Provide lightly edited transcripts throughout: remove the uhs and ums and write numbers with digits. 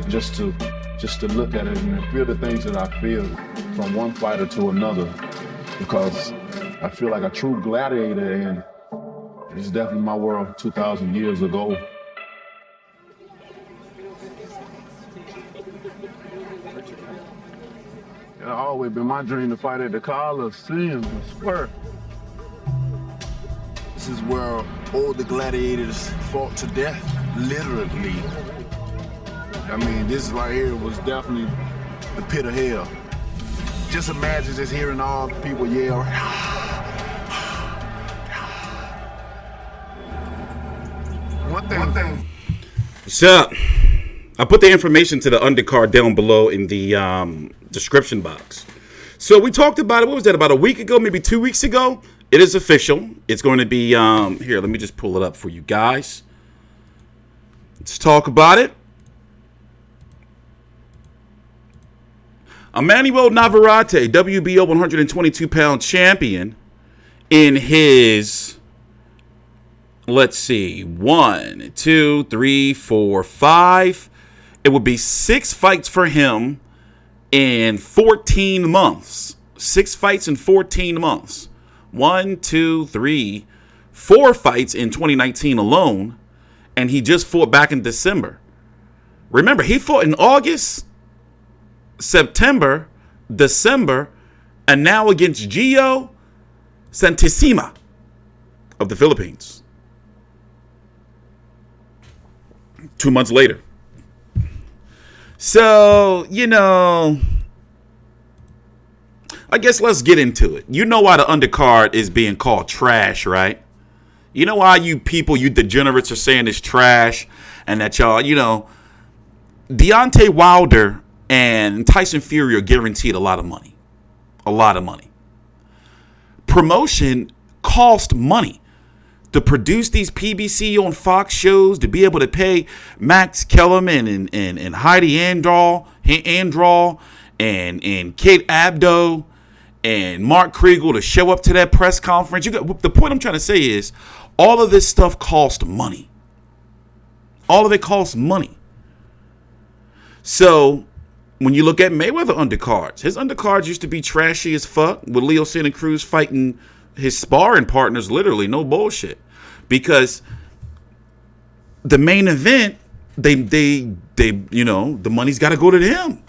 just to look at it and feel the things that I feel from one fighter to another, because I feel like a true gladiator, and it's definitely my world 2,000 years ago. It's always been my dream to fight at the Coliseum, I swear. This is where all the gladiators fought to death, literally. I mean, this right here was definitely the pit of hell. Just imagine just hearing all the people yell. One thing. So, I put the information to the undercard down below in the description box. So we talked about it, what was that, about a week ago, maybe 2 weeks ago? It is official. It's going to be, here, let me just pull it up for you guys. Let's talk about it. Emanuel Navarrete, WBO 122-pound champion, in his, let's see, 1, 2, 3, 4, 5. It would be 6 fights for him in 14 months. 6 fights in 14 months. 1, 2, 3, 4 fights in 2019 alone. And he just fought back in December. Remember, he fought in August, September, December, and now against Gio Santisima of the Philippines. 2 months later. So, I guess let's get into it. You know why the undercard is being called trash, right? You know why you people, you degenerates, are saying it's trash, and that y'all, Deontay Wilder and Tyson Fury are guaranteed a lot of money. A lot of money. Promotion cost money. To produce these PBC on Fox shows, to be able to pay Max Kellerman and Heidi Andral and Kate Abdo and Mark Kriegel to show up to that press conference. The point I'm trying to say is all of this stuff cost money. All of it costs money. So when you look at Mayweather undercards, his undercards used to be trashy as fuck, with Leo Santa Cruz fighting his sparring partners, literally, no bullshit. Because the main event, the money's got to go to them.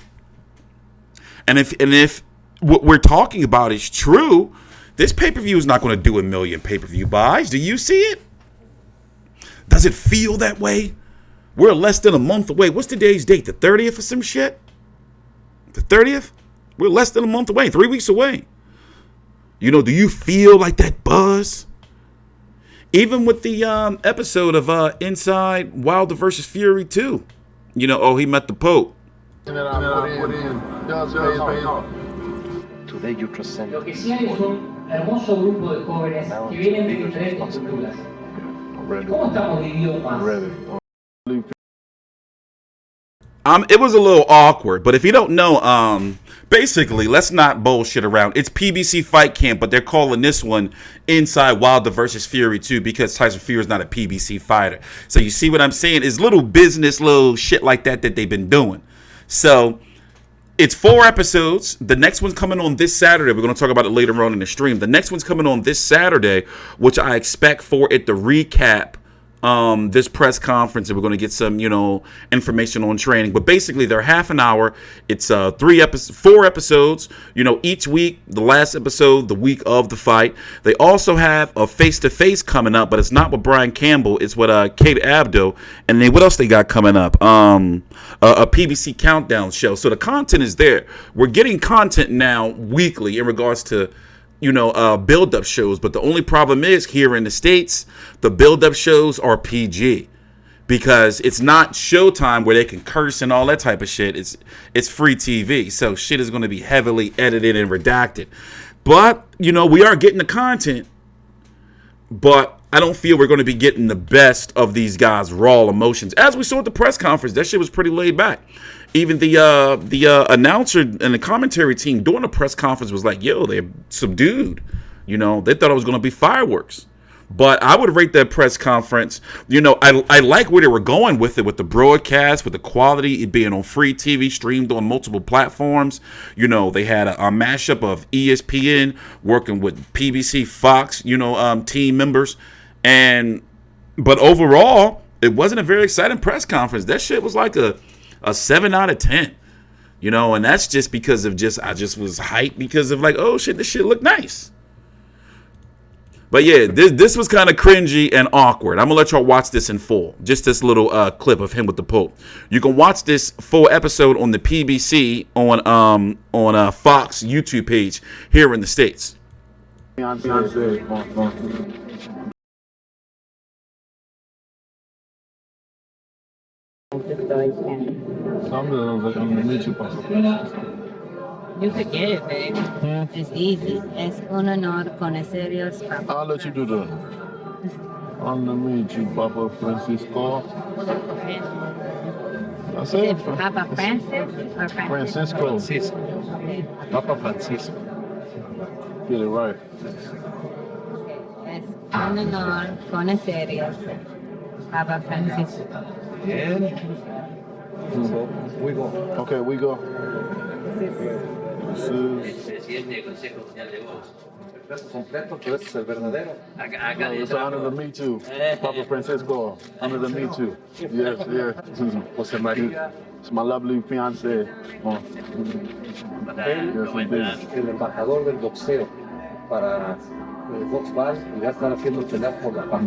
And if what we're talking about is true, this pay-per-view is not going to do 1 million pay-per-view buys. Do you see it? Does it feel that way? We're less than a month away. What's today's date? The 30th or some shit? The 30th? We're less than a month away, 3 weeks away. Do you feel like that buzz? Even with the episode of Inside Wilder versus Fury 2. He met the Pope. Today you present. Lo que sí hay es un hermoso grupo de jóvenes que vienen de diferentes culturas. ¿Cómo estamos divididos más? It was a little awkward, but if you don't know, basically, let's not bullshit around. It's PBC Fight Camp, but they're calling this one Inside Wilder versus Fury 2 because Tyson Fury is not a PBC fighter. So you see what I'm saying? It's little business, little shit like that they've been doing. So it's 4 episodes. The next one's coming on this Saturday. We're going to talk about it later on in the stream. The next one's coming on this Saturday, which I expect for it to recap this press conference, and we're going to get some, information on training. But basically, they're half an hour. It's 4 episodes. Each week, the last episode, the week of the fight. They also have a face-to-face coming up, but it's not with Brian Campbell. It's with Kate Abdo. And then what else they got coming up? A PBC countdown show. So the content is there. We're getting content now weekly in regards to build-up shows. But the only problem is here in the States, the build-up shows are PG because it's not Showtime where they can curse and all that type of shit. It's free TV. So shit is going to be heavily edited and redacted. But, we are getting the content. But I don't feel we're going to be getting the best of these guys' raw emotions. As we saw at the press conference, that shit was pretty laid back. Even the announcer and the commentary team during the press conference was like, yo, they're subdued. They thought it was going to be fireworks. But I would rate that press conference. You know, I like where they were going with it, with the broadcast, with the quality, it being on free TV, streamed on multiple platforms. You know, they had a mashup of ESPN working with PBC, Fox, team members. But overall, it wasn't a very exciting press conference. That shit was like a 7 out of 10. And that's just because of I just was hyped because of like, oh shit, this shit looked nice. But yeah, this was kind of cringy and awkward. I'm gonna let y'all watch this in full. Just this little clip of him with the Pope. You can watch this full episode on the PBC on Fox YouTube page here in the States. You could get it, babe. It's easy. Es un honor conoceros, Papa. I'll let you do the. I'm to meet you, Papa Francisco. I Is said it Papa Francis or Francisco. Papa Francisco. Get it right. Es un honor conoceros, Papa Francisco. Okay, we go. This is. It's an honor to meet you, Papa Francisco. Honor to meet you. Yes. Jose Maria. It's my lovely fiance. El embajador del boxeo para el Box Bar y va a estar haciendo pelear por la paz.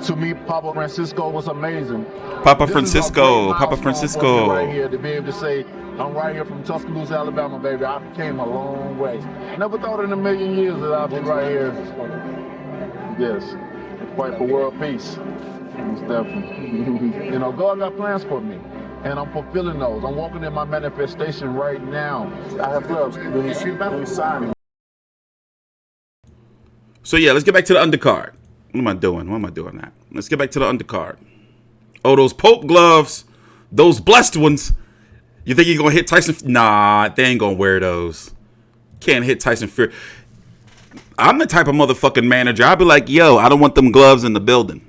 To meet Papa Francisco was amazing. Papa This is Francisco, a Papa great Francisco. milestone right here to be able to say, I'm right here from Tuscaloosa, Alabama, baby. I came a long way. Never thought in a million years that I'd be right here. Yes, fight for world peace. Most definitely. God got plans for me, and I'm fulfilling those. I'm walking in my manifestation right now. I have gloves. When you shoot back, we sign. So yeah, let's get back to the undercard. What am I doing? That? Let's get back to the undercard. Oh, those Pope gloves, those blessed ones. You think you're gonna hit Tyson? Nah, they ain't gonna wear those. Can't hit Tyson Fury. I'm the type of motherfucking manager. I'll be like, yo, I don't want them gloves in the building.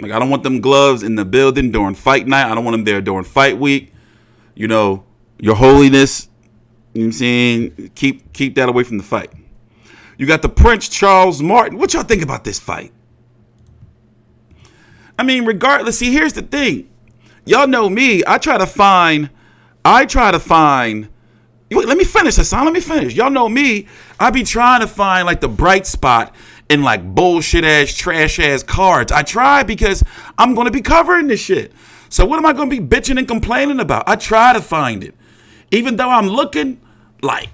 Like, I don't want them gloves in the building during fight night. I don't want them there during fight week. Your holiness. You know what I'm saying? Keep that away from the fight. You got the Prince Charles Martin. What y'all think about this fight? I mean, regardless, see, here's the thing. Y'all know me. I try to find. Wait, let me finish, Hassan. Let me finish. Y'all know me. I be trying to find like the bright spot in like bullshit ass, trash ass cards. I try because I'm going to be covering this shit. So what am I going to be bitching and complaining about? I try to find it. Even though I'm looking like,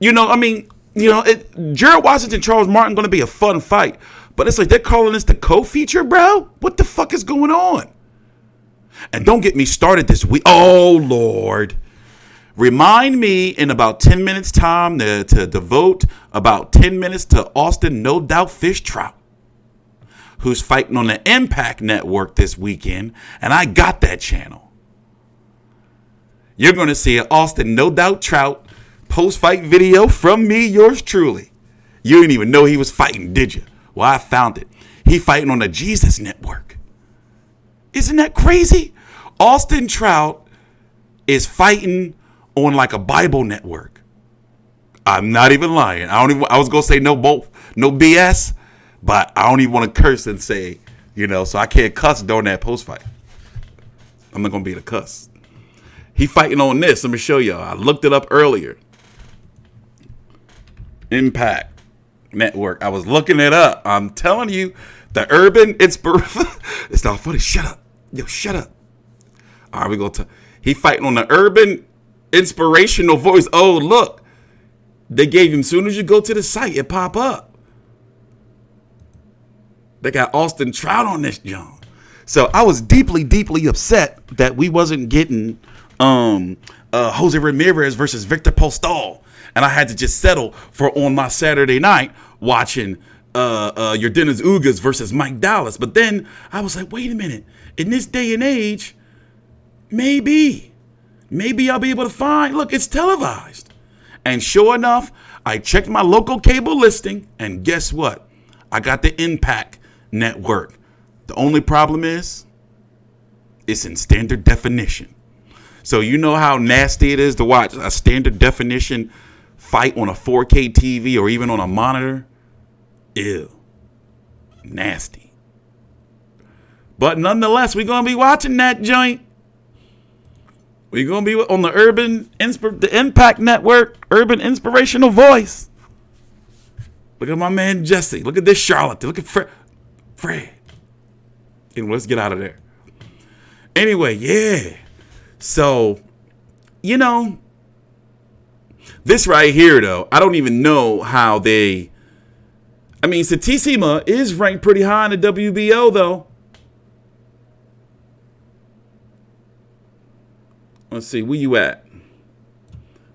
Gerald Washington, Charles Martin going to be a fun fight. But it's like they're calling this the co-feature, bro. What the fuck is going on? And don't get me started this week. Oh, Lord. Remind me in about 10 minutes time to devote about 10 minutes to Austin No Doubt Fish Trout, who's fighting on the Impact Network this weekend. And I got that channel. You're going to see an Austin No Doubt Trout post-fight video from me, yours truly. You didn't even know he was fighting, did you? Well, I found it. He fighting on the Jesus Network. Isn't that crazy? Austin Trout is fighting on like a Bible network. I'm not even lying. I was gonna say no BS, but I don't even want to curse and say, so I can't cuss during that post fight. I'm not gonna be the cuss. He fighting on this. Let me show y'all. I looked it up earlier. Impact Network. I was looking it up. I'm telling you, the urban inspiration. It's not funny. Shut up. Yo, shut up. All right, we go to. He fighting on the urban inspirational voice. Oh, look. They gave him, soon as you go to the site, it pop up. They got Austin Trout on this John. So I was deeply, deeply upset that we wasn't getting Jose Ramirez versus Victor Postol. And I had to just settle for on my Saturday night watching your Dennis Ugas versus Mike Dallas. But then I was like, wait a minute. In this day and age, maybe I'll be able to find, look, it's televised. And sure enough, I checked my local cable listing, and guess what? I got the Impact Network. The only problem is it's in standard definition. So you know how nasty it is to watch a standard definition fight on a 4K TV or even on a monitor? Ew. Nasty. But nonetheless, we're going to be watching that joint. We're going to be on the Impact Network, Urban Inspirational Voice. Look at my man Jesse. Look at this Charlotte. Look at Fred. And let's get out of there. Anyway, yeah. So, you know, this right here, though, I don't even know how they... I mean, Santisima is ranked pretty high in the WBO, though. Let's see, where you at?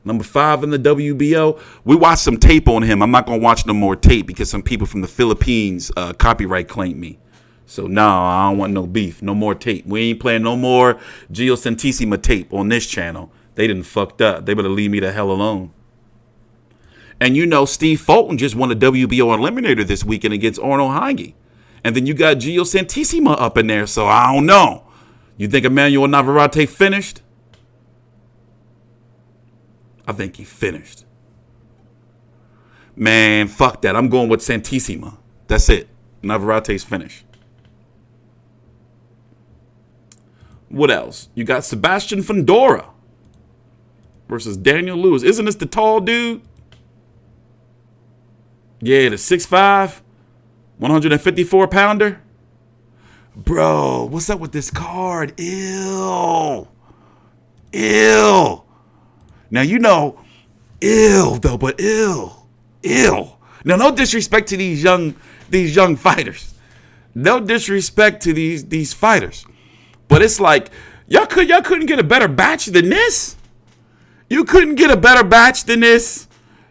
Number 5 in the WBO. We watched some tape on him. I'm not going to watch no more tape because some people from the Philippines copyright claimed me. So, no, I don't want no beef. No more tape. We ain't playing no more Gio Santisima tape on this channel. They done fucked up. They better leave me the hell alone. And you know, Steve Fulton just won a WBO Eliminator this weekend against Arnold Heinge. And then you got Gio Santisima up in there. So, I don't know. You think Emanuel Navarrete finished? I think he finished. Man, fuck that. I'm going with Santisima. That's it. Navarrete's finished. What else? You got Sebastian Fundora versus Daniel Lewis. Isn't this the tall dude? Yeah, the 6'5", 154-pounder. Bro, what's up with this card? Ew. Now, you know, though, but ill. Now, no disrespect to these young fighters. No disrespect to these fighters. But it's like, y'all couldn't get a better batch than this? You couldn't get a better batch than this?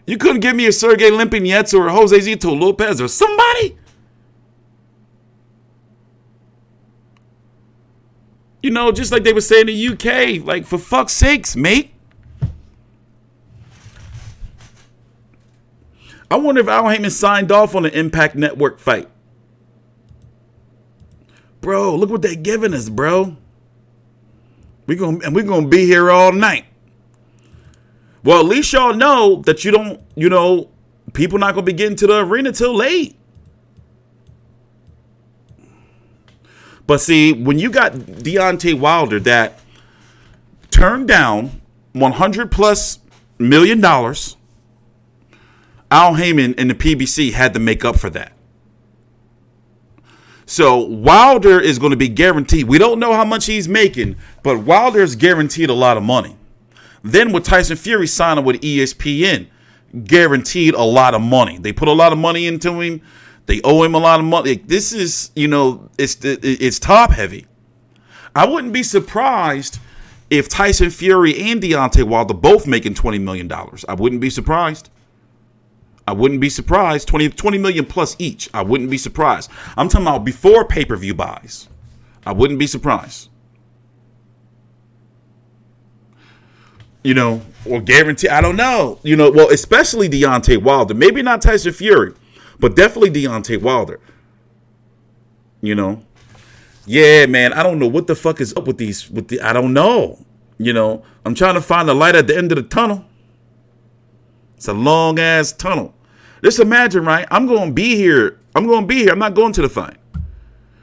You couldn't give me a Sergey Limpinets or a Jose Zito Lopez or somebody? You know, just like they were saying in the UK, like, for fuck's sakes, mate. I wonder if Al Heyman signed off on the Impact Network fight. Bro, look what they're giving us, bro. We're gonna be here all night. Well, at least y'all know that people not gonna be getting to the arena till late. But see, when you got Deontay Wilder that turned down $100+ million, Al Heyman and the PBC had to make up for that. So Wilder is going to be guaranteed. We don't know how much he's making, but Wilder is guaranteed a lot of money. Then with Tyson Fury signing with ESPN, guaranteed a lot of money. They put a lot of money into him. They owe him a lot of money. This is, it's top heavy. I wouldn't be surprised if Tyson Fury and Deontay Wilder both making $20 million. I wouldn't be surprised. 20 million plus each. I wouldn't be surprised. I'm talking about before pay-per-view buys. I wouldn't be surprised. Or guarantee. I don't know. Well, especially Deontay Wilder. Maybe not Tyson Fury, but definitely Deontay Wilder. Yeah, man. I don't know what the fuck is up with these. I don't know. I'm trying to find the light at the end of the tunnel. It's a long ass tunnel. Just imagine, right? I'm going to be here. I'm not going to the fight.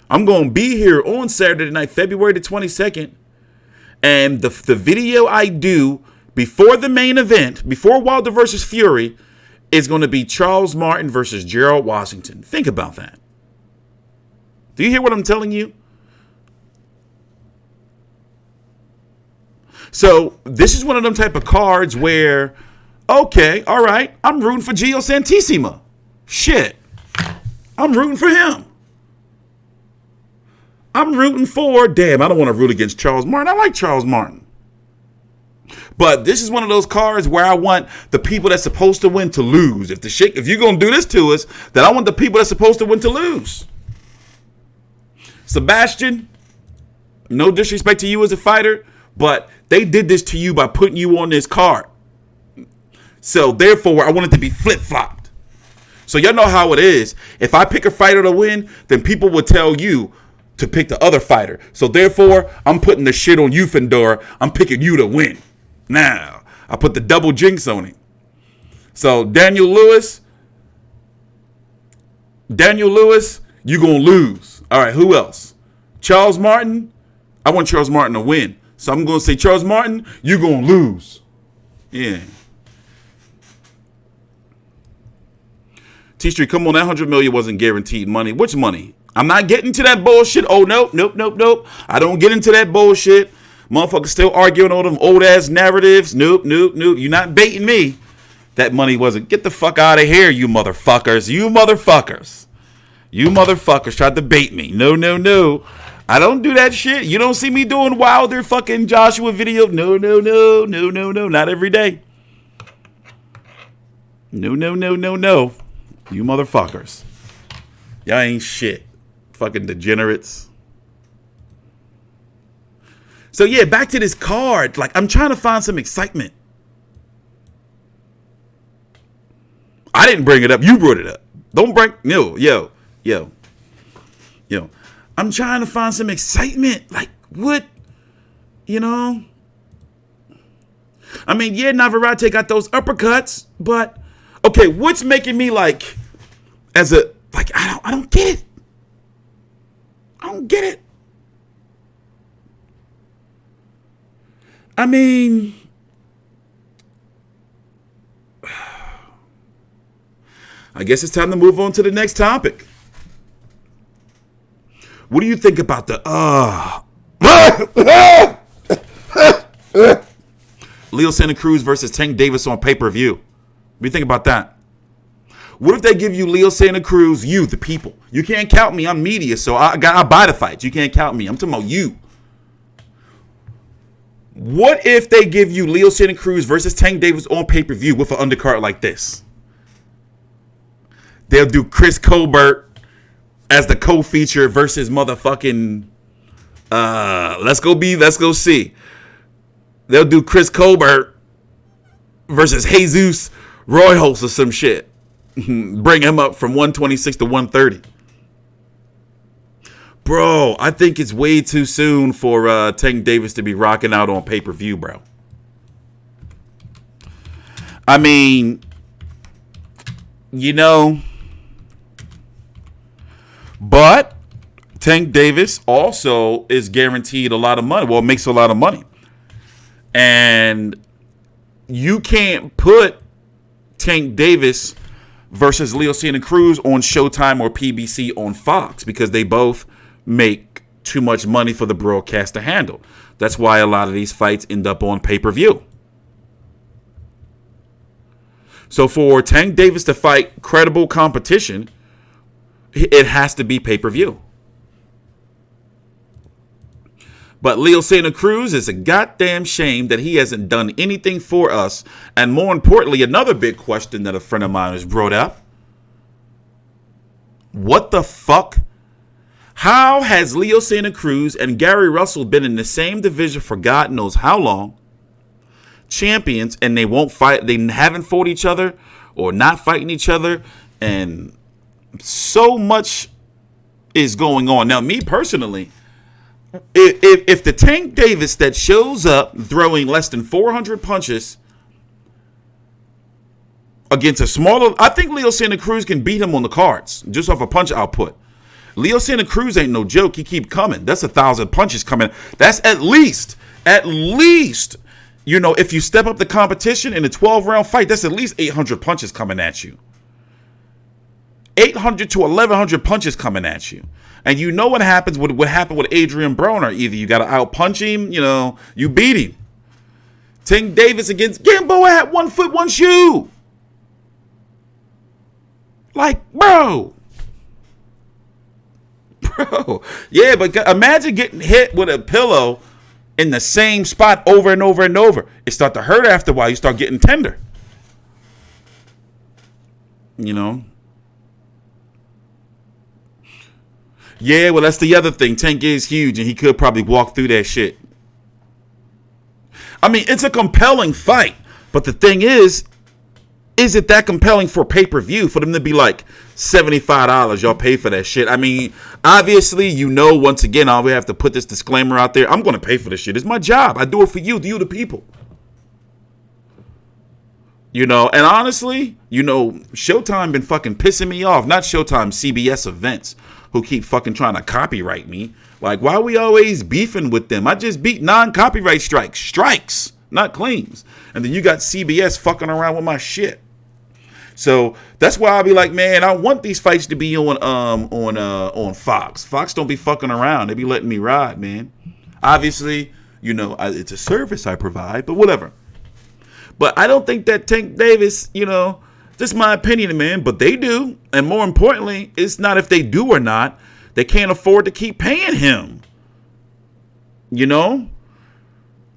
I'm going to be here on Saturday night, February the 22nd. And the video I do before the main event, before Wilder versus Fury, is going to be Charles Martin versus Gerald Washington. Think about that. Do you hear what I'm telling you? So this is one of them type of cards where, okay, all right, I'm rooting for Gio Santisima. Shit. I'm rooting for him. I don't want to root against Charles Martin. I like Charles Martin. But this is one of those cards where I want the people that's supposed to win to lose. If you're going to do this to us, then I want the people that's supposed to win to lose. Sebastian, no disrespect to you as a fighter, but they did this to you by putting you on this card. So therefore, I want it to be flip-flopped. So y'all know how it is. If I pick a fighter to win, then people will tell you to pick the other fighter. So therefore, I'm putting the shit on you, Fedor. I'm picking you to win. Now, I put the double jinx on it. So Daniel Lewis, you gonna lose. All right, who else? Charles Martin. I want Charles Martin to win. So I'm gonna say, Charles Martin, you gonna lose. Yeah. TstreeT, come on, that $100 million wasn't guaranteed money. Which money? I'm not getting to that bullshit. Oh, nope. I don't get into that bullshit. Motherfuckers still arguing all them old ass narratives. Nope. You're not baiting me. That money wasn't. Get the fuck out of here, you motherfuckers. You motherfuckers tried to bait me. No. I don't do that shit. You don't see me doing Wilder fucking Joshua video. No. Not every day. No. You motherfuckers. Y'all ain't shit. Fucking degenerates. So yeah, back to this card. Like, I'm trying to find some excitement. I didn't bring it up. You brought it up. Don't bring... No, yo. I'm trying to find some excitement. Like, what? You know? I mean, yeah, Navarrete got those uppercuts, but... Okay, what's making me like... As a... Like, I don't get it. I don't get it. I mean... I guess it's time to move on to the next topic. What do you think about the Leo Santa Cruz versus Tank Davis on pay-per-view? What do you think about that? What if they give you Leo Santa Cruz, you, the people? You can't count me. I'm media, so I buy the fights. You can't count me. I'm talking about you. What if they give you Leo Santa Cruz versus Tank Davis on pay-per-view with an undercard like this? They'll do Chris Colbert as the co-feature versus motherfucking let's go see. They'll do Chris Colbert versus Jesus Royals or some shit. Bring him up from 126 to 130. Bro, I think it's way too soon for Tank Davis to be rocking out on pay-per-view, bro. I mean, you know, but Tank Davis also is guaranteed a lot of money. Well, makes a lot of money. And you can't put Tank Davis versus Leo Santa Cruz on Showtime or PBC on Fox because they both make too much money for the broadcast to handle. That's why a lot of these fights end up on pay-per-view. So for Tank Davis to fight credible competition, it has to be pay-per-view. But Leo Santa Cruz is a goddamn shame that he hasn't done anything for us. And more importantly, another big question that a friend of mine has brought up. What the fuck? How has Leo Santa Cruz and Gary Russell been in the same division for God knows how long? Champions, and they won't fight. They haven't fought each other or not fighting each other. And so much is going on. Now, me personally, if the Tank Davis that shows up throwing less than 400 punches against a smaller, I think Leo Santa Cruz can beat him on the cards just off a punch output. Leo Santa Cruz ain't no joke. He keep coming. That's 1,000 punches coming. That's at least, you know, if you step up the competition in a 12-round fight, that's at least 800 punches coming at you. 800 to 1,100 punches coming at you. And you know what happens, what happened with Adrian Broner. Either you got to out-punch him, you know, you beat him. Tank Davis against Gamboa had 1 foot, 1 shoe. Like, bro. Yeah, but imagine getting hit with a pillow in the same spot over and over and over. It start to hurt after a while. You start getting tender. You know? Yeah, well, that's the other thing. Tank is huge, and he could probably walk through that shit. I mean, it's a compelling fight. But the thing is, is it that compelling for pay-per-view for them to be like $75? Y'all pay for that shit. I mean, obviously, once again, we have to put this disclaimer out there. I'm going to pay for this shit. It's my job. I do it for you, the people. And honestly, Showtime been fucking pissing me off. Not Showtime, CBS events, who keep fucking trying to copyright me. Like, why are we always beefing with them? I just beat non-copyright strikes, not claims. And then you got CBS fucking around with my shit. So that's why I'll be like, man, I want these fights to be on Fox. Fox don't be fucking around. They be letting me ride, man. Obviously, it's a service I provide, but whatever. But I don't think that Tank Davis, just my opinion, man, but they do. And more importantly, it's not if they do or not. They can't afford to keep paying him.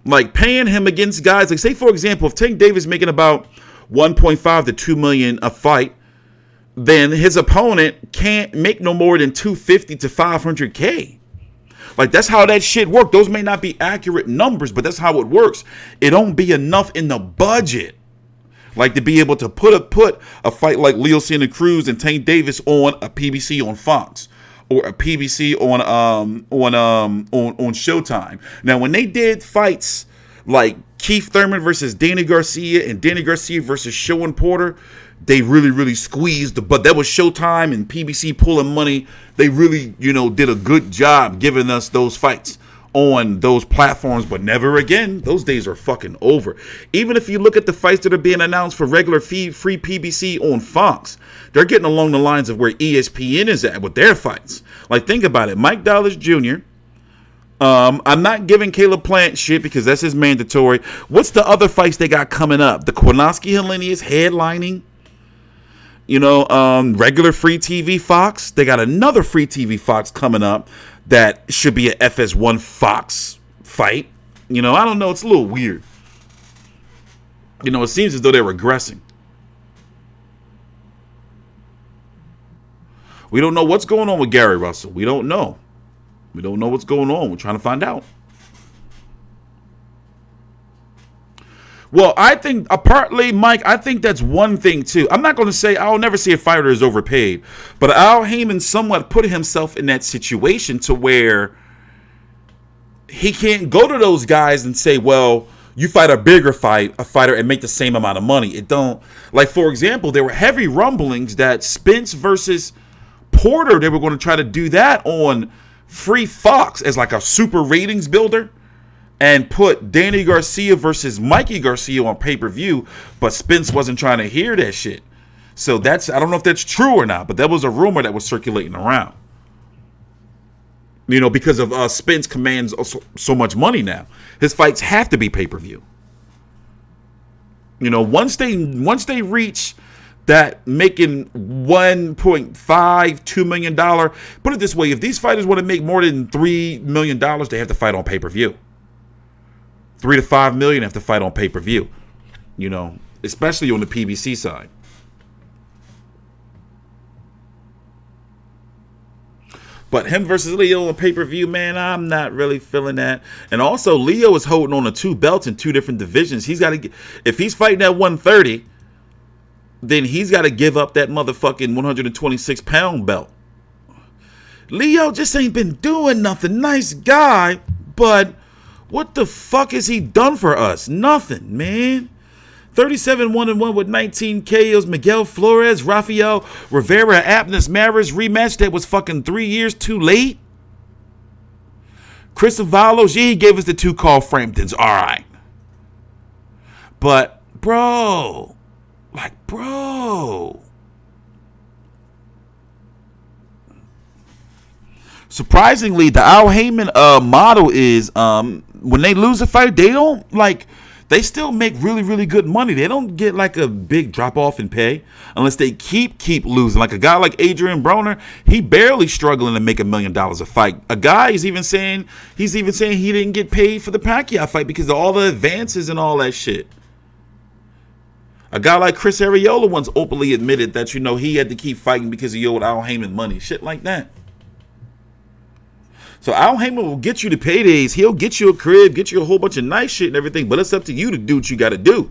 Like paying him against guys. Like, say, for example, if Tank Davis making about 1.5 to 2 million a fight, then his opponent can't make no more than 250 to 500K. Like, that's how that shit works. Those may not be accurate numbers, but that's how it works. It don't be enough in the budget, like, to be able to put a fight like Leo Santa Cruz and Tank Davis on a PBC on Fox or a PBC on Showtime. Now, when they did fights like Keith Thurman versus Danny Garcia and Danny Garcia versus Sean Porter, they really, really squeezed. But that was Showtime and PBC pulling money. They really, did a good job giving us those fights on those platforms. But never again. Those days are fucking over. Even if you look at the fights that are being announced for regular free PBC on Fox, they're getting along the lines of where ESPN is at with their fights. Like, think about it. Mike Dallas Jr., I'm not giving Caleb Plant shit because that's his mandatory. What's the other fights they got coming up? The Kornowski Helenius headlining. Regular free TV Fox. They got another free TV Fox coming up that should be an FS1 Fox fight. I don't know. It's a little weird. It seems as though they're regressing. We don't know what's going on with Gary Russell. We don't know. We don't know what's going on. We're trying to find out. Well, I think, partly, Mike, I think that's one thing, too. I'm not going to say I'll never see a fighter is overpaid, but Al Heyman somewhat put himself in that situation to where he can't go to those guys and say, well, you fight a bigger fighter and make the same amount of money. It don't. Like, for example, there were heavy rumblings that Spence versus Porter, they were going to try to do that on Free Fox as like a super ratings builder and put Danny Garcia versus Mikey Garcia on pay-per-view, but Spence wasn't trying to hear that shit. So I don't know if that's true or not, but that was a rumor that was circulating around. Because of Spence commands so much money now. His fights have to be pay-per-view. Once they reach that making $1.5-2 million, put it this way, if these fighters want to make more than $3 million, they have to fight on pay-per-view. $3 to $5 million have to fight on pay-per-view, especially on the PBC side. But him versus Leo on pay-per-view, man, I'm not really feeling that. And also, Leo is holding on to 2 belts in 2 different divisions. He's got to, if he's fighting at 130, then he's got to give up that motherfucking 126-pound belt. Leo just ain't been doing nothing. Nice guy, but what the fuck has he done for us? Nothing, man. 37-1-1 with 19 KOs. Miguel Flores, Rafael Rivera, Abner Maris rematch that was fucking 3 years too late. Chris Avalos, yeah, he gave us the 2 Carl Framptons. All right. But, bro. Surprisingly, the Al Heyman model is when they lose a fight, they still make really, really good money. They don't get like a big drop off in pay unless they keep losing. Like a guy like Adrian Broner, he barely struggling to make $1 million a fight. A guy is even saying he didn't get paid for the Pacquiao fight because of all the advances and all that shit. A guy like Chris Arreola once openly admitted that, he had to keep fighting because he owed Al Heyman money. Shit like that. So Al Heyman will get you the paydays. He'll get you a crib, get you a whole bunch of nice shit and everything. But it's up to you to do what you got to do.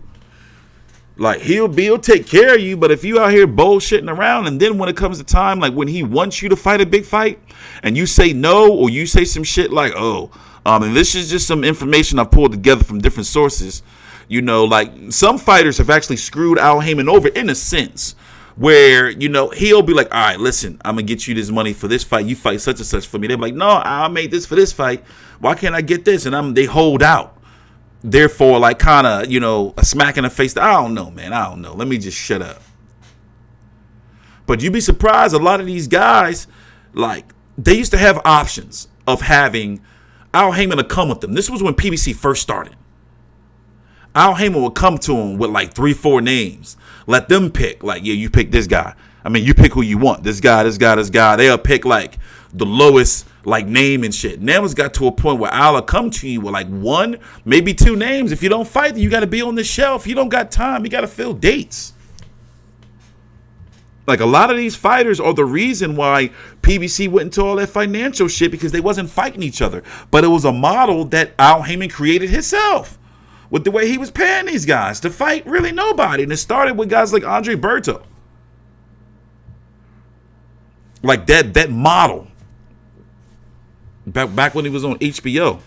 Like, he'll take care of you, but if you out here bullshitting around, and then when it comes to time, like when he wants you to fight a big fight, and you say no, or you say some shit like, and this is just some information I've pulled together from different sources, you know, like some fighters have actually screwed Al Haymon over in a sense, where, you know, he'll be like, all right, listen, I'm gonna get you this money for this fight, you fight such and such for me. They're like, no, I made this for this fight, why can't I get this? And they hold out. Therefore, like, kind of, you know, a smack in the face. I don't know, man. I don't know. Let me just shut up. But you'd be surprised. A lot of these guys, like, they used to have options of having Al Haymon to come with them. This was when PBC first started. Al Haymon would come to him with like 3-4 names. Let them pick. Like, yeah, you pick this guy. I mean, you pick who you want. This guy, this guy, this guy. They'll pick like the lowest like name and shit. Now it's got to a point where I'll come to you with like 1, maybe 2 names. If you don't fight, you got to be on the shelf. You don't got time. You got to fill dates. Like, a lot of these fighters are the reason why PBC went into all that financial shit, because they wasn't fighting each other. But it was a model that Al Haymon created himself with the way he was paying these guys to fight really nobody. And it started with guys like Andre Berto. Like that model. Back when he was on HBO.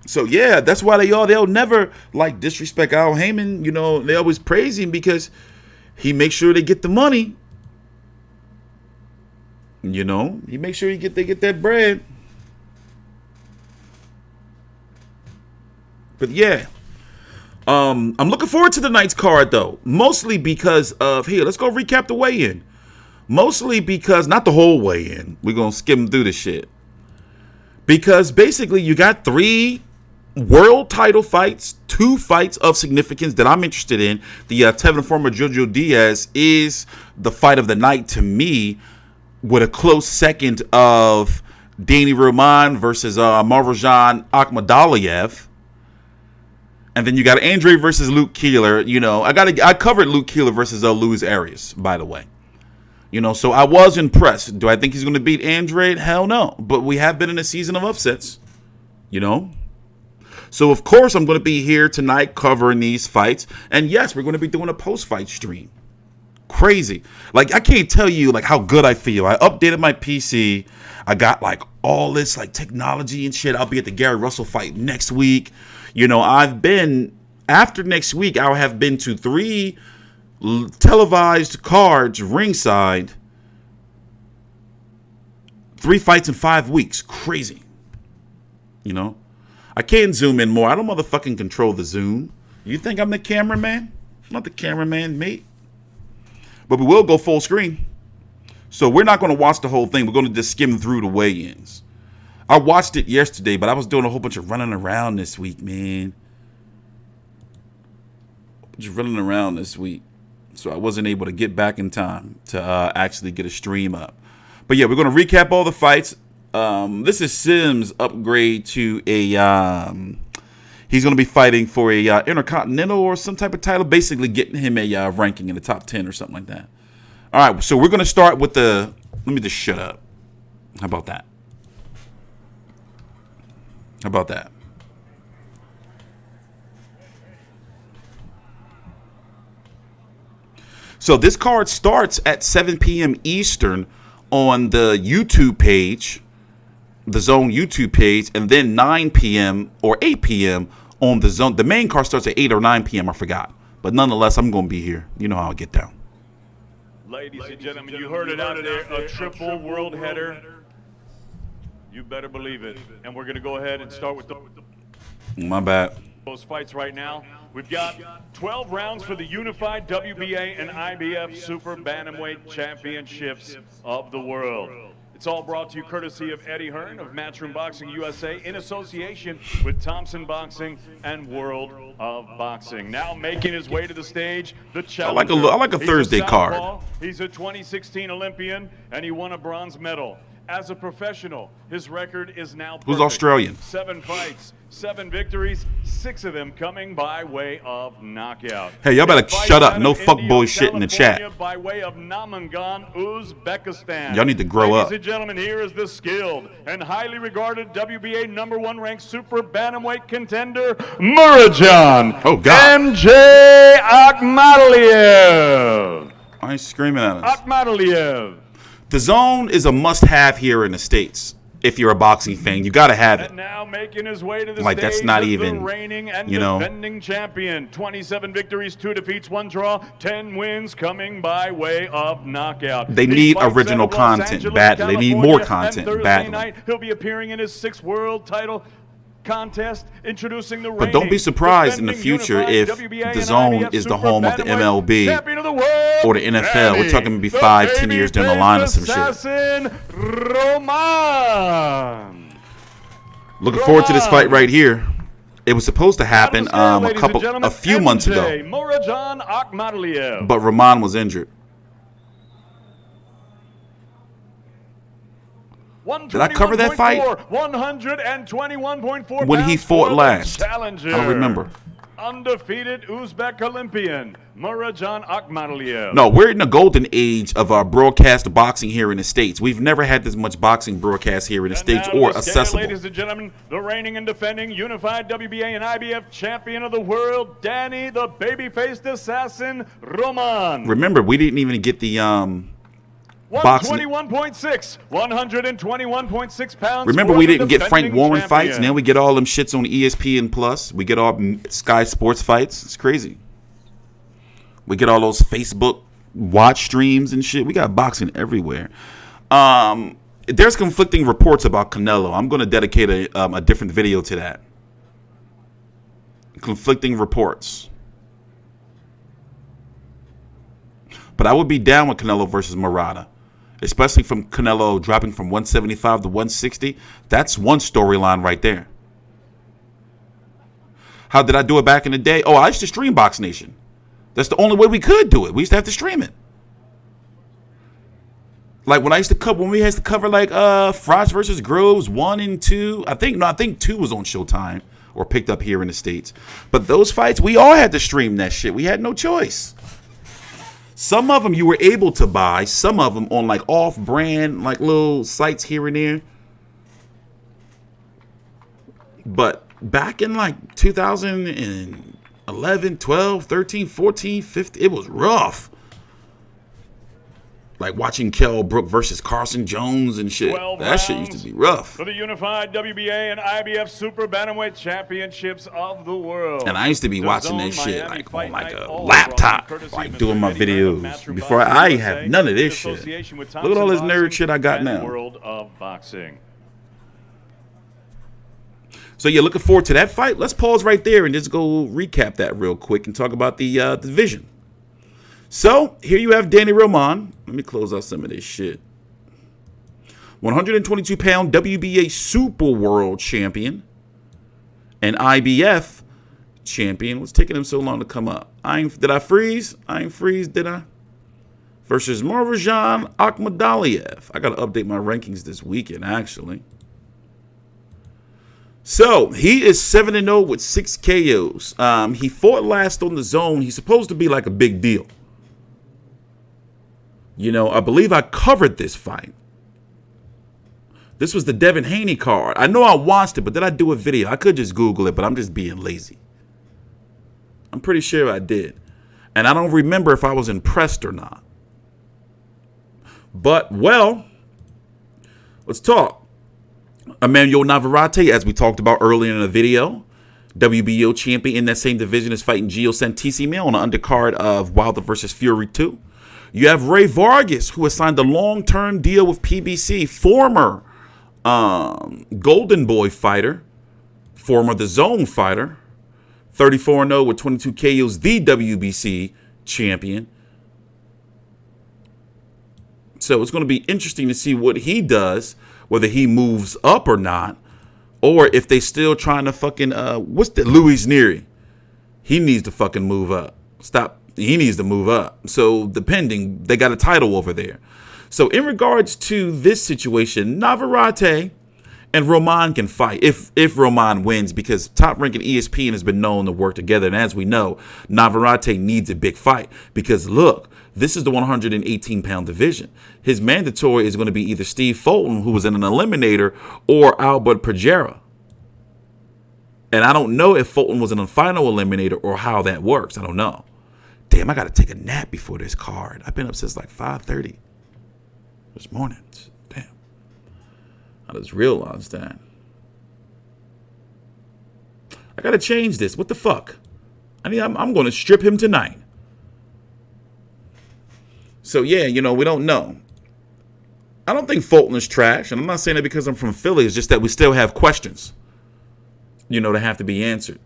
So yeah, that's why they'll never like disrespect Al Haymon. You know, they always praise him because he makes sure they get the money. You know, he makes sure they get that bread. But yeah, I'm looking forward to the night's card though, mostly because of let's go recap the weigh-in. Mostly because, not the whole weigh-in, we're going to skim through this shit. Because basically you got 3 world title fights, 2 fights of significance that I'm interested in. The Tevin former Jojo Diaz is the fight of the night to me, with a close second of Danny Roman versus Marvajan Akhmadaliev. And then you got Andre versus Luke Keeler. You know, I covered Luke Keeler versus Luis Arias, by the way. You know, so I was impressed. Do I think he's going to beat Andre? Hell no. But we have been in a season of upsets, you know. So, of course, I'm going to be here tonight covering these fights. And, yes, we're going to be doing a post-fight stream. Crazy. Like, I can't tell you, like, how good I feel. I updated my PC. I got, like, all this, like, technology and shit. I'll be at the Gary Russell fight next week. You know, after next week, I'll have been to 3 televised cards ringside, 3 fights in 5 weeks. Crazy. You know, I can't zoom in more. I don't motherfucking control the zoom. You think I'm the cameraman? I'm not the cameraman, mate. But we will go full screen. So we're not going to watch the whole thing. We're going to just skim through the weigh-ins. I watched it yesterday, but I was doing a whole bunch of running around this week, man. Just running around this week. So I wasn't able to get back in time to actually get a stream up. But yeah, we're going to recap all the fights. This is Sim's upgrade to a... he's going to be fighting for a Intercontinental or some type of title. Basically getting him a ranking in the top 10 or something like that. All right, so we're going to start with the... Let me just shut up. How about that? How about that? So this card starts at 7 p.m. Eastern on the YouTube page, the Zone YouTube page, and then 9 p.m. or 8 p.m. on the Zone. The main card starts at 8 or 9 p.m. I forgot. But nonetheless, I'm going to be here. You know how I get down. Ladies and gentlemen, you heard it out there, a triple world header. You better believe it. And we're going to go ahead and start with My bad. those fights right now. We've got 12 rounds for the unified WBA and IBF Super Bantamweight Championships of the world. It's all brought to you courtesy of Eddie Hearn of Matchroom Boxing USA in association with Thompson Boxing and World of Boxing. Now making his way to the stage, the challenger. I like a Thursday card. He's a 2016 Olympian and he won a bronze medal As a professional, his record is now Who's perfect. Australian? 7 fights, 7 victories, 6 of them coming by way of knockout. Hey, y'all better His fight shut up. out No of fuckboy Indio, shit in the chat. California by way of Namangan, Uzbekistan. Y'all need to grow up. Ladies and gentlemen, here is the skilled and highly regarded WBA #1 ranked super bantamweight contender, Murodjon. Oh, God. MJ Akhmadaliev. I ain't screaming at us. Akhmadaliev. The Zone is a must-have here in the States. If you're a boxing fan, you got to have it. And now making his way to the Like, stage that's not is even, the reigning and you know. defending champion. 27 victories, 2 defeats, 1 draw, 10 wins coming by way of knockout. They He need fights original out of Los content Angeles, badly. They need more California, content and Thursday badly. night, he'll be appearing in his 6th world title contest, introducing the But don't be surprised in the future if the Zone is the home of the MLB or the NFL. We're talking maybe 5-10 years down the line or some shit. Roman. Looking forward to this fight right here. It was supposed to happen a few months ago, Murodjon Akhmadaliev. but Roman was injured. Did I cover that fight? 121.4 When he fought last? Challenger. I don't remember. Undefeated Uzbek Olympian Murodjon Akhmadaliev. No, we're in the golden age of our broadcast boxing here in the States. We've never had this much boxing broadcast here in the States or the scale, accessible. ladies and gentlemen, the reigning and defending unified WBA and IBF champion of the world, Danny the baby-faced assassin Roman. Remember, we didn't even get the boxing. 121.6, 121.6 pounds. Remember, for we the didn't get Frank defending Warren fights. champion. Now we get all them shits on ESPN Plus. We get all Sky Sports fights. It's crazy. We get all those Facebook watch streams and shit. We got boxing everywhere. There's conflicting reports about Canelo. I'm going to dedicate a different video to that. Conflicting reports. But I would be down with Canelo versus Murata. Especially from Canelo dropping from 175 to 160. That's one storyline right there. How did I do it back in the day? Oh, I used to stream Box Nation. That's the only way we could do it. We used to have to stream it. Like when we used to cover like Frost versus Groves 1 and 2. I think 2 was on Showtime or picked up here in the States. But those fights, we all had to stream that shit. We had no choice. Some of them you were able to buy. Some of them on like off-brand, like little sites here and there. But back in like 2011, 12, 13, 14, 15, it was rough. Like watching Kell Brook versus Carson Jones and shit. That shit used to be rough. For the unified WBA and IBF Super Bantamweight Championships of the world. And I used to be The watching Zone this shit Miami like Fight on like Night, a all laptop, courtesy like of doing my Mr. Eddie Hearn, videos. Matchroom Before Boxing I USA, have none of this in shit. association with Look at all this Thompson nerd Boxing shit I got and now. World of Boxing. So yeah, looking forward to that fight. Let's pause right there and just go recap that real quick and talk about the division. So here you have Danny Roman. Let me close out some of this shit. 122-pound WBA Super World Champion and IBF Champion. What's taking him so long to come up? Did I freeze? I ain't freeze, did I? Versus Murodjon Akhmadaliev. I got to update my rankings this weekend, actually. So, he is 7-0 with 6 KOs. He fought last on the Zone. He's supposed to be like a big deal. You know, I believe I covered this fight. This was the Devin Haney card. I know I watched it, but did I do a video? I could just Google it, but I'm just being lazy. I'm pretty sure I did. And I don't remember if I was impressed or not. But, well, let's talk. Emanuel Navarrete, as we talked about earlier in the video, WBO champion in that same division, is fighting Gio Santisima on the undercard of Wilder versus Fury 2. You have Ray Vargas, who has signed a long-term deal with PBC, former Golden Boy fighter, former The Zone fighter, 34-0 with 22 KOs, the WBC champion. So it's going to be interesting to see what he does, whether he moves up or not, or if they still trying to fucking, what's the Luis Nery? He needs to fucking move up. He needs to move up. So depending, they got a title over there. So in regards to this situation, Navarrete and Roman can fight if Roman wins, because Top Rank and ESPN has been known to work together. And as we know, Navarrete needs a big fight because, look, this is the 118-pound division. His mandatory is going to be either Steve Fulton, who was in an eliminator, or Albert Pereira. And I don't know if Fulton was in a final eliminator or how that works. I don't know. Damn, I got to take a nap before this card. I've been up since like 5:30 this morning. Damn. I just realized that. I got to change this. What the fuck? I'm going to strip him tonight. So, yeah, you know, we don't know. I don't think Fulton is trash. And I'm not saying that because I'm from Philly. It's just that we still have questions, you know, that have to be answered.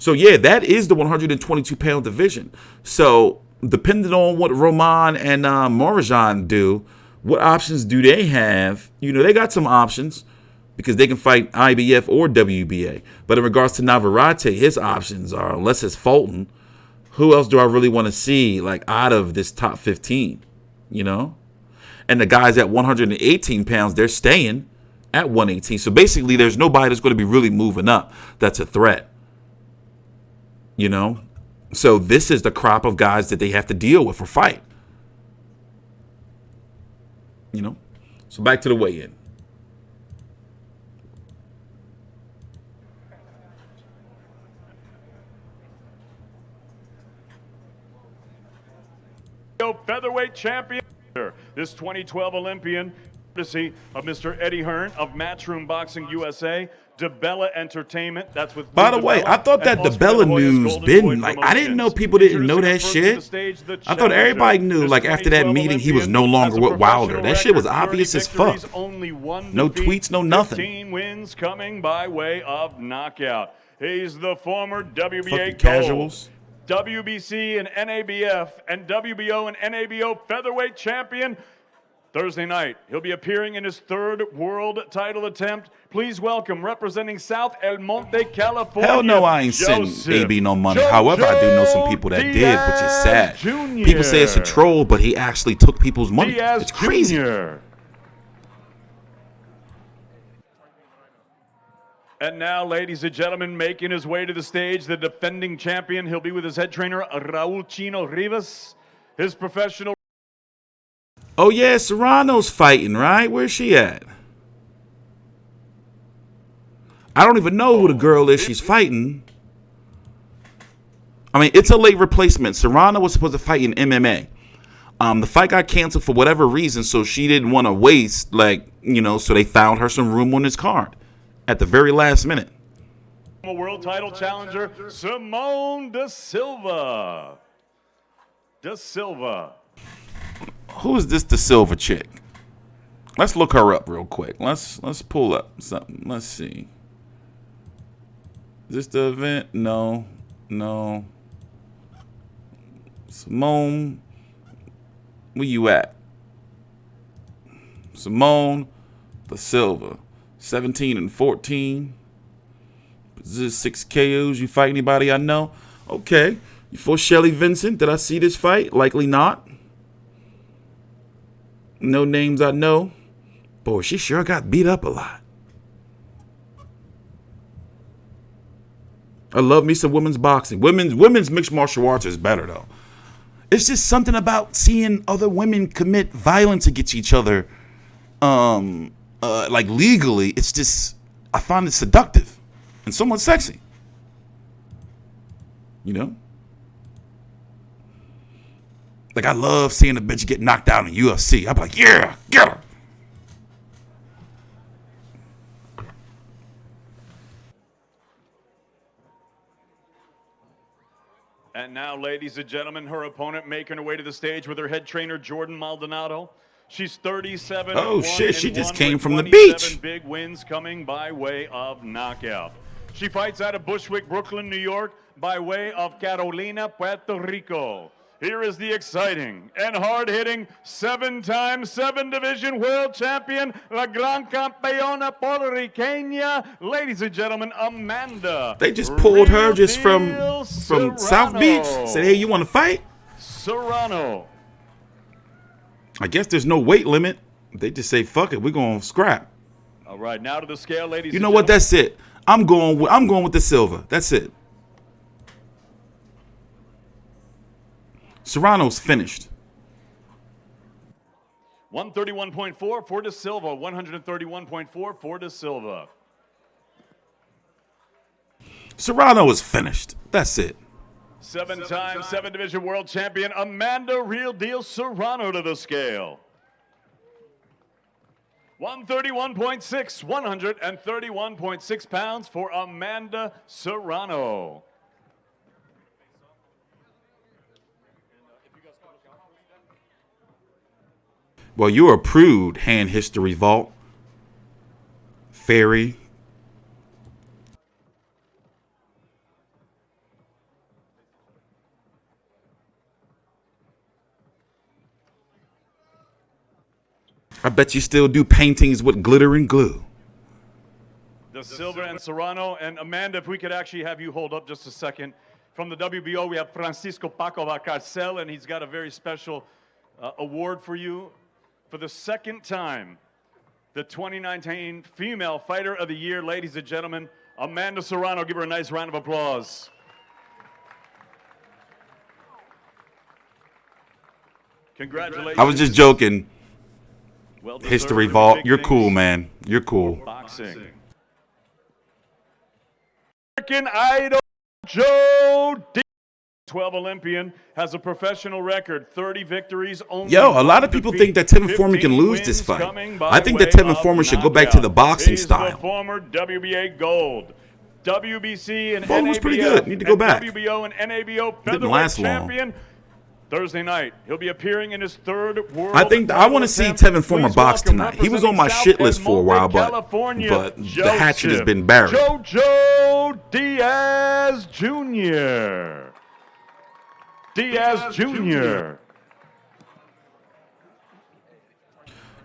So, yeah, that is the 122-pound division. So, depending on what Roman and Marjan do, what options do they have? You know, they got some options because they can fight IBF or WBA. But in regards to Navarrete, his options are, unless it's Fulton, who else do I really want to see, like, out of this top 15, you know? And the guys at 118 pounds, they're staying at 118. So, basically, there's nobody that's going to be really moving up that's a threat. You know, so this is the crop of guys that they have to deal with or fight. You know, so back to the weigh-in. Featherweight champion, this 2012 Olympian, courtesy of Mr. Eddie Hearn of Matchroom Boxing USA. DiBella Entertainment. That's with. By the way, I thought that DiBella news been like, I didn't know people didn't know that shit. I thought everybody knew, like, after that meeting he was no longer with Wilder. That shit was obvious as fuck. No tweets, no nothing. 15 wins coming by way of knockout. He's the former WBA casuals, WBC and NABF and WBO and NABO featherweight champion. Thursday night, he'll be appearing in his third world title attempt. Please welcome, representing South El Monte, California. Hell no, I ain't sending AB no money. However, I do know some people that did, which is sad. Jr. People say it's a troll, but he actually took people's money. Diaz It's crazy. Jr. And now, ladies and gentlemen, making his way to the stage, the defending champion. He'll be with his head trainer, Raul Chino Rivas. His professional. Oh, yeah, Serrano's fighting, right? Where's she at? I don't even know who the girl is she's fighting. I mean, it's a late replacement. Serrano was supposed to fight in MMA. The fight got canceled for whatever reason, so she didn't want to waste, like, you know, so they found her some room on this card at the very last minute. World title challenger, Simone Da Silva. Da Silva. Who is this Da Silva chick? Let's look her up real quick. Let's pull up something. Let's see. Is this the event? No. Simone, where you at? Simone Da Silva, 17-14. Is this 6 KOs? You fight anybody I know? Okay. You fought Shelly Vincent. Did I see this fight? Likely not. No names I know. Boy, she sure got beat up a lot. I love me some women's boxing. Women's mixed martial arts is better, though. It's just something about seeing other women commit violence against each other, like legally. It's just, I find it seductive and somewhat sexy. You know? Like, I love seeing a bitch get knocked out in UFC. I'm like, yeah, get her. And now, ladies and gentlemen, her opponent making her way to the stage with her head trainer, Jordan Maldonado. She's 37. Oh, shit, she just came from the 27 beach. Big wins coming by way of knockout. She fights out of Bushwick, Brooklyn, New York, by way of Carolina, Puerto Rico. Here is the exciting and hard-hitting 7-time 7-division world champion, la gran campeona puertorriqueña, ladies and gentlemen, Amanda. They just pulled her just from Serrano. South Beach. Said, hey, you want to fight? Serrano. I guess there's no weight limit. They just say, fuck it, we're going to scrap. All right, now to the scale, ladies. You know what? That's it. I'm going with the silver. That's it. Serrano's finished. 131.4 for De Silva. 131.4 for De Silva. Serrano is finished. That's it. 7-time 7-division world champion Amanda Real Deal Serrano to the scale. 131.6, 131.6 pounds for Amanda Serrano. Well, you're approved, Hand History Vault. Fairy. I bet you still do paintings with glitter and glue. De Silva and Serrano. And Amanda, if we could actually have you hold up just a second. From the WBO, we have Francisco Paco Valcarcel, and he's got a very special award for you. For the second time, the 2019 Female Fighter of the Year, ladies and gentlemen, Amanda Serrano. Give her a nice round of applause. Congratulations. I was just joking. Well History deserved. Vault, Big you're things cool, man. You're cool. Boxing. American Idol Joe D. 12 Olympian, has a professional record, 30 victories, only Yo, a lot of people think that Tevin Foreman can lose this fight. I think that Tevin Foreman should go back to the boxing style. The former WBA gold, WBC and Foreman was NABF, pretty good. Need to go back. WBO and NABO Didn't last featherweight long. champion. Thursday night, he'll be appearing in his third world. I want to see Tevin Foreman box tonight. He was on my shit list for a while, but the hatchet has been buried. Jojo Diaz Jr. Diaz Jr.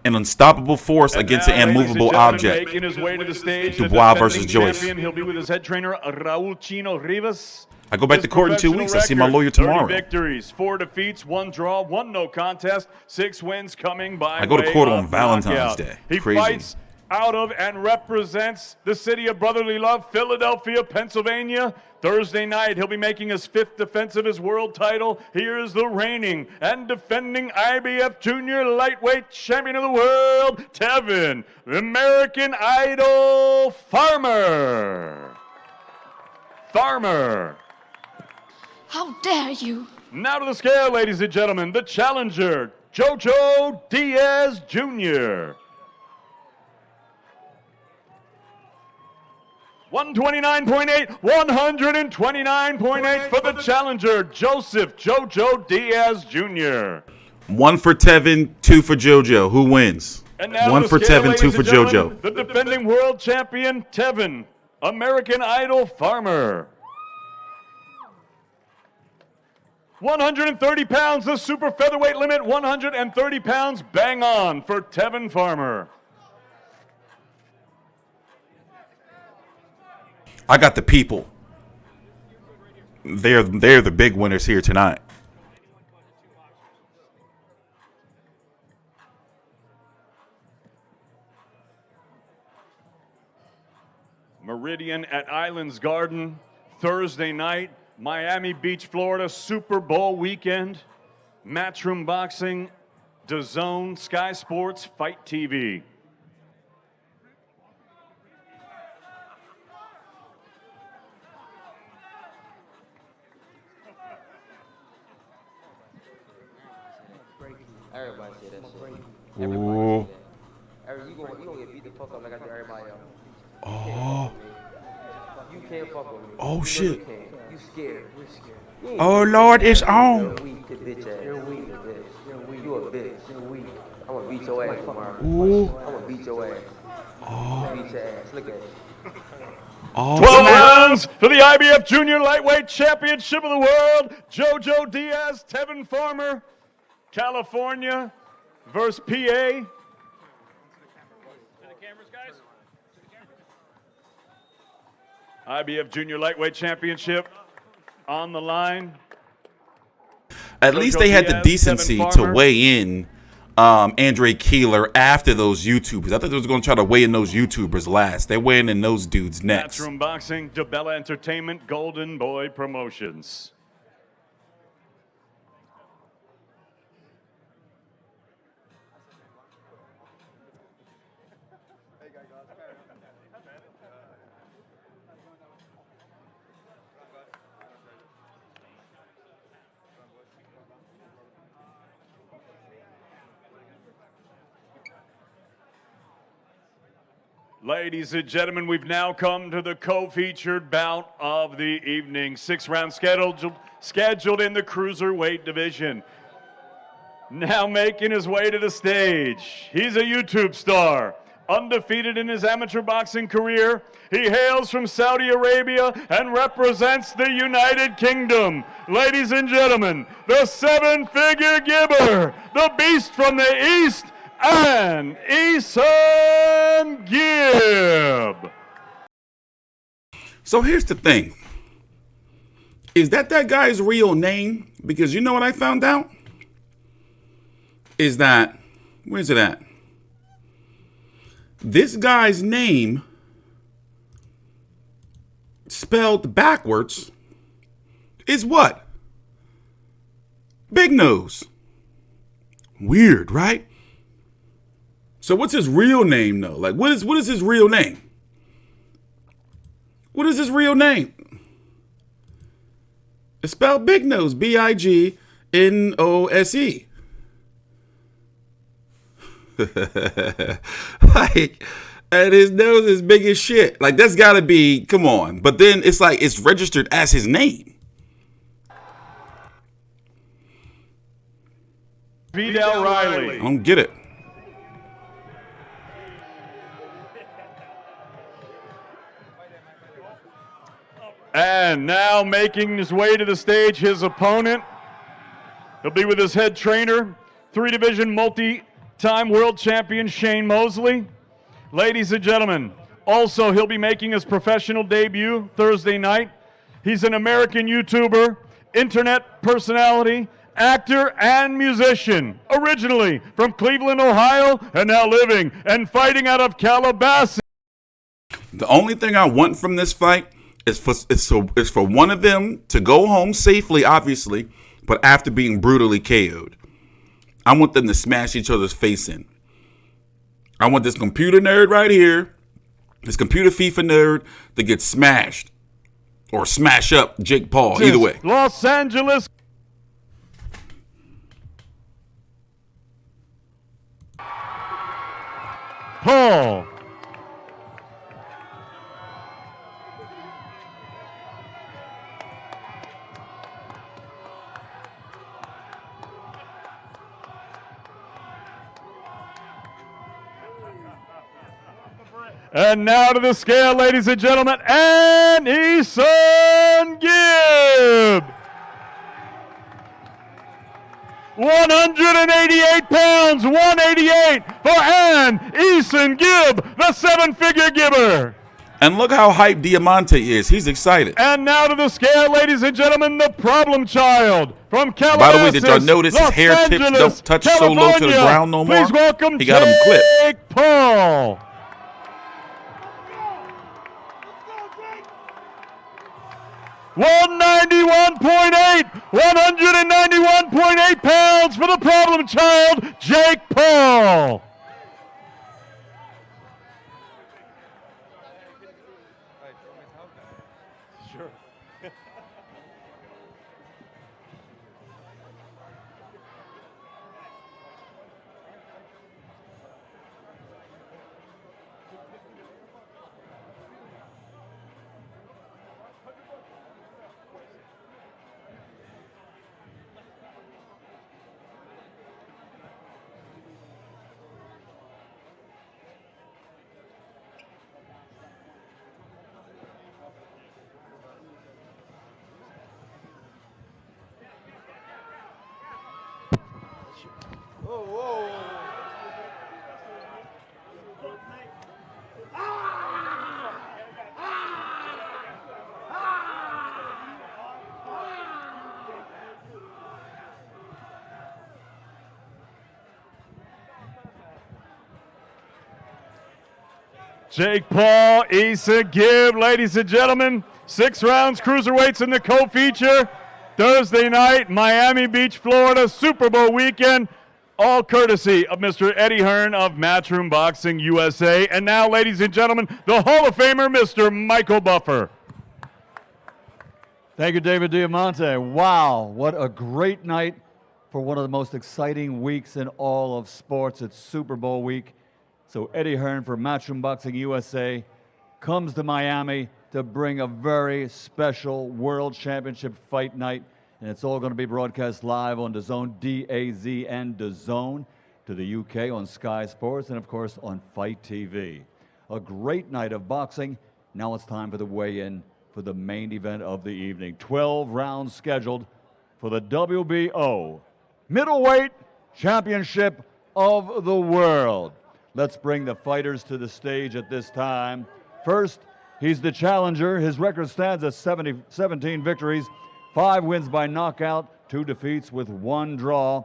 An unstoppable force against an immovable object. Making his way to the stage, Dubois the versus defending Joyce. champion. He'll be with his head trainer, Raul Chino Rivas. I go back to court in 2 weeks. I see my lawyer tomorrow. 30 victories, 4 defeats, 1 draw, 1 no contest, 6 wins coming by I go to way court on of Valentine's knockout. Day. He Crazy. fights out of and represents the city of brotherly love, Philadelphia, Pennsylvania. Thursday night, he'll be making his 5th defense of his world title. Here is the reigning and defending IBF Junior Lightweight Champion of the World, Tevin, the American Idol Farmer. How dare you? Now to the scale, ladies and gentlemen, the challenger, Jojo Diaz Jr. 129.8, 129.8 for the challenger, Joseph Jojo Diaz Jr. 1 for Tevin, 2 for JoJo. Who wins? And now 1 to for the scale, Tevin, 2 ladies for and gentlemen, JoJo. the defending world champion, Tevin, American Idol Farmer. 130 pounds, the super featherweight limit, 130 pounds, bang on for Tevin Farmer. I got the people. They're the big winners here tonight. Meridian at Islands Garden, Thursday night, Miami Beach, Florida, Super Bowl weekend, Matchroom Boxing, DAZN, Sky Sports, Fight TV. Everybody say that shit. Ooh. You gonna get beat the fuck up like I do everybody else. Oh. You can't fuck with me. Oh, You shit. You scared. You're scared. Oh, Lord, it's You're on. weak, bitch ass. You're weak, bitch. You a bitch. You're weak. I'm gonna beat your ass tomorrow. Ooh. I'm gonna beat your ass. I'm gonna beat your ass. Look at it. Oh, 12 rounds for the IBF Junior Lightweight Championship of the World. Jojo Diaz, Tevin Farmer, California versus PA. IBF Junior Lightweight Championship on the line. At least they had the decency to weigh in Andre Keeler after those YouTubers. I thought they was going to try to weigh in those YouTubers last. They're weighing in those dudes next. Matchroom Boxing, DiBella Entertainment, Golden Boy Promotions. Ladies and gentlemen, we've now come to the co-featured bout of the evening. 6 rounds scheduled in the cruiserweight division. Now making his way to the stage, he's a YouTube star. Undefeated in his amateur boxing career, he hails from Saudi Arabia and represents the United Kingdom. Ladies and gentlemen, the 7-figure gibber, the beast from the east, and Tyson Gibb. So here's the thing. Is that guy's real name? Because you know what I found out? Is that, where's it at? This guy's name, spelled backwards, is what? Big Nose. Weird, right? So what's his real name, though? Like, what is his real name? What is his real name? It's spelled Big Nose, Bignose. Like, and his nose is big as shit. Like, that's gotta be, come on. But then it's like, it's registered as his name. Vidal Riley. I don't get it. And now making his way to the stage, his opponent. He'll be with his head trainer, 3-division multi-time world champion Shane Mosley. Ladies and gentlemen, also he'll be making his professional debut Thursday night. He's an American YouTuber, internet personality, actor, and musician. Originally from Cleveland, Ohio, and now living and fighting out of Calabasas. The only thing I want from this fight is for one of them to go home safely, obviously, but after being brutally KO'd. I want them to smash each other's face in. I want this computer nerd right here, this computer FIFA nerd, to get smashed or smash up Jake Paul. Either way. Los Angeles. Paul. And now to the scale, ladies and gentlemen, and Tyson Gibb. 188 pounds, 188 for Tyson Gibb, the 7-figure gibber. And look how hyped Deontay is. He's excited. And now to the scale, ladies and gentlemen, the problem child from Calabasas. By the way, did y'all notice his hair tips don't touch so low to the ground no more? Please welcome He got him clipped. Jake Paul. 191.8 pounds for the problem child, Jake Paul. Sure. Jake Paul, Issa Gibb, ladies and gentlemen, 6 rounds cruiserweights in the co-feature. Thursday night, Miami Beach, Florida, Super Bowl weekend, all courtesy of Mr. Eddie Hearn of Matchroom Boxing USA. And now, ladies and gentlemen, the Hall of Famer, Mr. Michael Buffer. Thank you, David Diamante. Wow, what a great night for one of the most exciting weeks in all of sports. It's Super Bowl week. So Eddie Hearn for Matchroom Boxing USA comes to Miami to bring a very special World Championship fight night. And it's all going to be broadcast live on DAZN, D-A-Z-N, DAZN, to the UK on Sky Sports, and of course on Fight TV. A great night of boxing. Now it's time for the weigh-in for the main event of the evening. 12 rounds scheduled for the WBO Middleweight Championship of the World. Let's bring the fighters to the stage at this time. First, he's the challenger. His record stands at 17 victories, 5 wins by knockout, 2 defeats with 1 draw.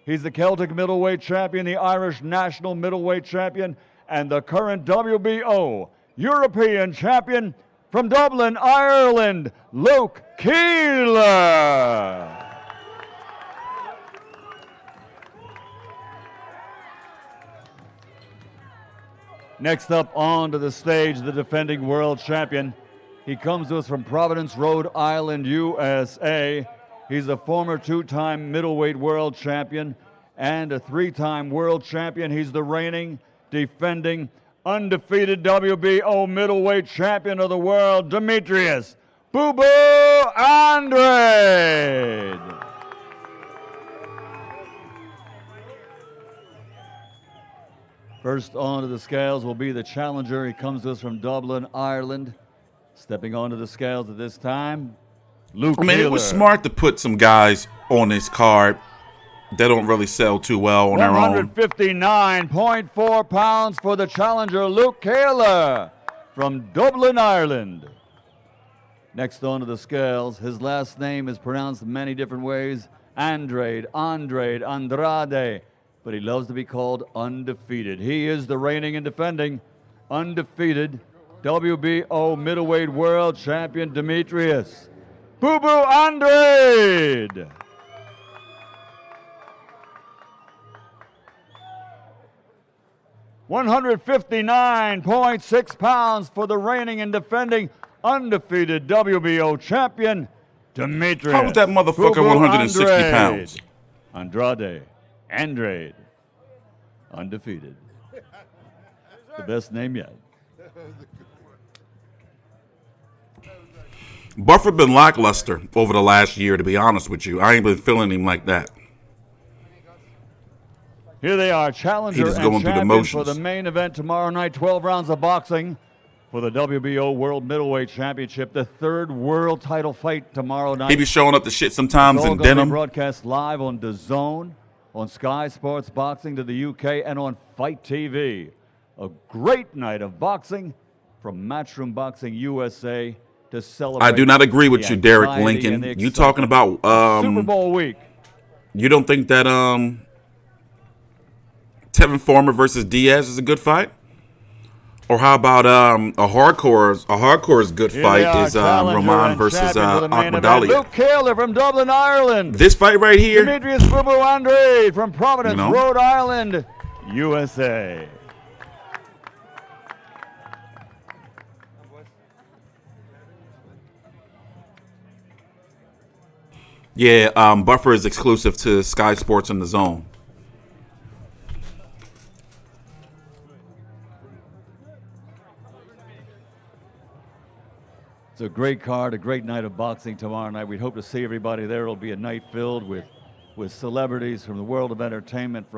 He's the Celtic middleweight champion, the Irish national middleweight champion, and the current WBO European champion from Dublin, Ireland, Luke Keeler. Next up onto the stage, the defending world champion. He comes to us from Providence, Rhode Island, USA. He's a former 2-time middleweight world champion and a 3-time world champion. He's the reigning, defending, undefeated WBO middleweight champion of the world, Demetrius Boo Boo Andrade. First onto the scales will be the challenger. He comes to us from Dublin, Ireland. Stepping onto the scales at this time, Luke Keeler. It was smart to put some guys on this card that don't really sell too well on their own. 159.4 pounds for the challenger, Luke Keeler from Dublin, Ireland. Next onto the scales, his last name is pronounced many different ways. Andrade, Andrade. But he loves to be called Undefeated. He is the reigning and defending undefeated WBO middleweight world champion, Demetrius Boo Boo Andrade. $159.6 pounds for the reigning and defending undefeated WBO champion, Demetrius. How was that motherfucker 160 pounds? Andrade, undefeated. The best name yet. Buffer been lackluster over the last year, to be honest with you. I ain't been feeling him like that. Here they are, challenger and champion for the main event tomorrow night. 12 rounds of boxing for the WBO World Middleweight Championship. The 3rd world title fight tomorrow night. He be showing up to shit sometimes in denim. Broadcast live on DAZN, on Sky Sports Boxing to the UK, and on Fight TV. A great night of boxing from Matchroom Boxing USA to celebrate. I do not agree with you, Derek Lincoln. You talking about Super Bowl week. You don't think that Tevin Farmer versus Diaz is a good fight? Or how about a hardcore's good fight is Roman versus Ahmadalia? Luke Keeler from Dublin, Ireland. This fight right here, Demetrius Boo Boo Andrade from Providence, Rhode Island, USA. Yeah, Buffer is exclusive to Sky Sports and DAZN. It's a great card, a great night of boxing tomorrow night. We hope to see everybody there. It'll be a night filled with celebrities from the world of entertainment.